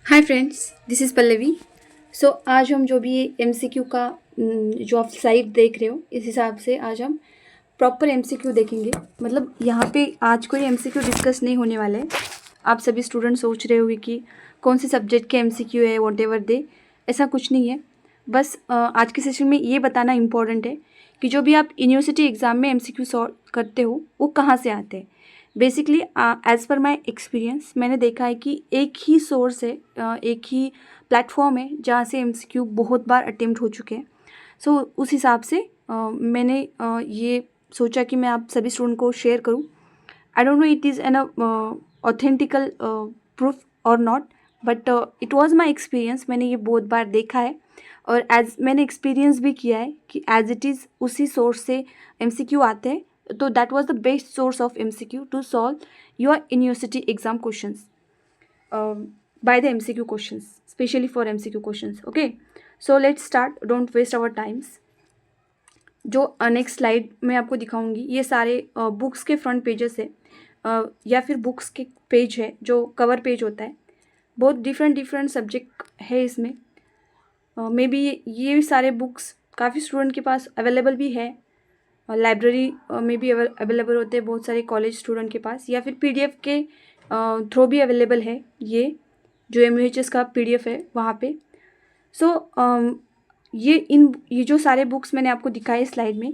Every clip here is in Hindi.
Hi friends, this is Pallavi. So आज हम जो भी ये एमसीक्यू का जो आप स्लाइड देख रहे हो, इस हिसाब से आज हम प्रॉपर एमसीक्यू देखेंगे। मतलब यहाँ पे आज कोई एमसीक्यू डिस्कस नहीं होने वाला है। आप सभी स्टूडेंट सोच रहे होंगे कि कौन से सब्जेक्ट के एमसीक्यू है, वॉट एवर दे। ऐसा कुछ नहीं है। बस आज के सेशन में ये बताना इम्पॉर्टेंट है कि जो भी आप यूनिवर्सिटी एग्ज़ाम में एमसीक्यू सॉल्व करते हो वो कहाँ से आते हैं। बेसिकली एज़ पर माई एक्सपीरियंस मैंने देखा है कि एक ही सोर्स है, एक ही प्लेटफॉर्म है जहाँ से एमसीक्यू बहुत बार अटेम्प्ट हो चुके हैं। सो उस हिसाब से मैंने ये सोचा कि मैं आप सभी स्टूडेंट को शेयर करूँ। I don't know it is an authentical proof और not, but it was my experience. मैंने ये बहुत बार देखा है और एज मैंने एक्सपीरियंस भी किया है कि एज इट इज़ उसी सोर्स से एमसीक्यू आते हैं। तो that was the best source of MCQ two solve your university exam questions by the MCQ questions, specially for MCQ questions. Okay, so let's start. Don't waste our times. जो नेक्स्ट स्लाइड मैं आपको दिखाऊंगी ये सारे बुक्स के फ्रंट पेजेस है, या फिर बुक्स के पेज है जो कवर पेज होता है। बहुत डिफरेंट सब्जेक्ट है इसमें। मे बी ये सारे बुक्स काफ़ी स्टूडेंट के पास अवेलेबल भी है। लाइब्रेरी में भी अवेलेबल होते हैं बहुत सारे कॉलेज स्टूडेंट के पास, या फिर पीडीएफ के थ्रू भी अवेलेबल है। ये जो एमयूएचएस का पीडीएफ है वहाँ पे। सो ये जो सारे बुक्स मैंने आपको दिखाए स्लाइड में,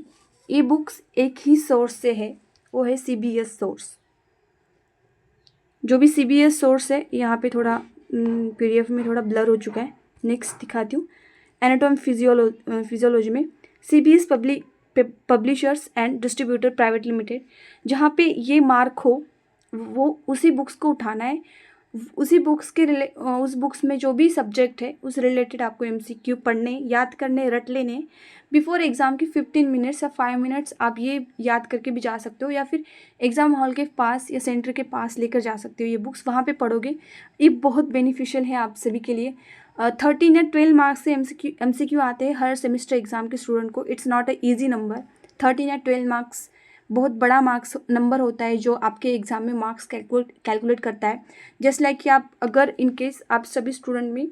ये बुक्स एक ही सोर्स से है, वो है सीबीएस सोर्स। जो भी सीबीएस सोर्स है यहाँ पे थोड़ा पीडीएफ में थोड़ा ब्लर हो चुका है। नेक्स्ट दिखाती हूँ। एनाटॉमी फिजियोलॉजी में CBS publishers and distributor private limited, जहाँ पे ये मार्क हो वो उसी बुक्स को उठाना है। उसी बुक्स के उस बुक्स में जो भी सब्जेक्ट है उस रिलेटेड आपको एमसीक्यू पढ़ने, याद करने, रट लेने। बिफोर एग्ज़ाम के 15 मिनट्स या 5 मिनट्स आप ये याद करके भी जा सकते हो, या फिर एग्ज़ाम हॉल के पास या सेंटर के पास लेकर जा सकते हो। ये बुक्स वहाँ पे पढ़ोगे, ये बहुत बेनिफिशियल है आप सभी के लिए। 13 या 12 मार्क्स से एमसीक्यू आते हैं हर सेमेस्टर एग्ज़ाम के स्टूडेंट को। It's not a easy number. 13 या 12 मार्क्स बहुत बड़ा मार्क्स नंबर होता है जो आपके एग्ज़ाम में मार्क्स कैलकुलेट करता है। जस्ट लाइक कि आप अगर इनकेस आप सभी स्टूडेंट में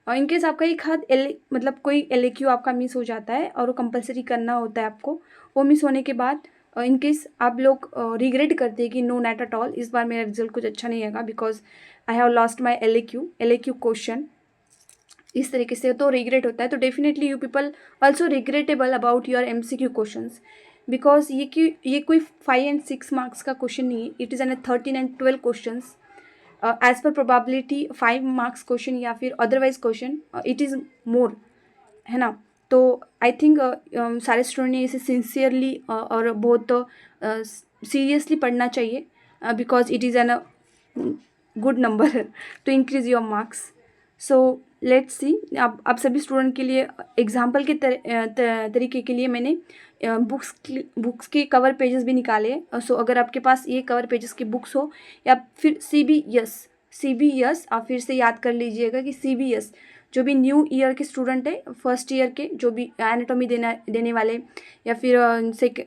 इनकेस आपका एक हाथ मतलब कोई एलएक्यू आपका मिस हो जाता है और वो कंपलसरी करना होता है आपको, वो मिस होने के बाद इनकेस आप लोग रिग्रेट करते हैं कि नो नॉट एट ऑल, इस बार मेरा रिजल्ट कुछ अच्छा नहीं आएगा because I have lost my LAQ question, इस तरीके से तो रिग्रेट होता है। तो definitely you people also regrettable about your MCQ questions, because ये कोई 5 and 6 मार्क्स का क्वेश्चन नहीं है। It is an 13 and 12 questions as per probability 5 marks question या फिर otherwise question it is more, है ना। तो आई थिंक सारे स्टूडेंट ने इसे सिंसियरली और बहुत सीरियसली पढ़ना चाहिए, because it is an good number two increase your marks. So let's see. आप सभी स्टूडेंट के लिए एग्जाम्पल के तरीके के लिए मैंने बुक्स के कवर पेजेस भी निकाले हैं। सो अगर आपके पास ये कवर पेजेस की बुक्स हो, या फिर सीबीएस आप फिर से याद कर लीजिएगा कि सीबीएस जो भी न्यू ईयर के स्टूडेंट है, फर्स्ट ईयर के जो भी एनाटॉमी देने वाले, या फिर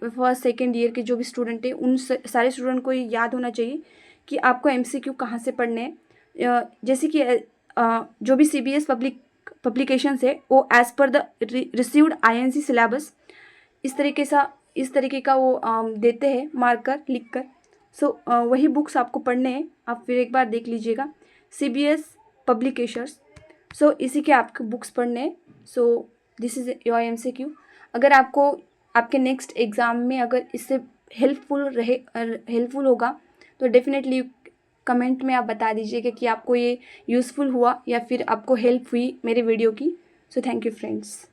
फर्स्ट सेकेंड ईयर के जो भी स्टूडेंट है, उन सारे स्टूडेंट को ये याद होना चाहिए कि आपको एमसीक्यू कहाँ से पढ़ने हैं। जैसे कि जो भी सीबीएस पब्लिकेशंस है वो as per the received INC syllabus इस तरीके का वो देते हैं मार्कर लिख कर। सो वही बुक्स आपको पढ़ने हैं। आप फिर एक बार देख लीजिएगा, सीबीएस पब्लिकेशंस। सो इसी के आपको बुक्स पढ़ने हैं। So this is your MCQ. अगर आपको आपके नेक्स्ट एग्ज़ाम में अगर इससे हेल्पफुल होगा तो डेफिनेटली कमेंट में आप बता दीजिएगा कि आपको ये यूज़फुल हुआ या फिर आपको हेल्प हुई मेरे वीडियो की। So thank you friends.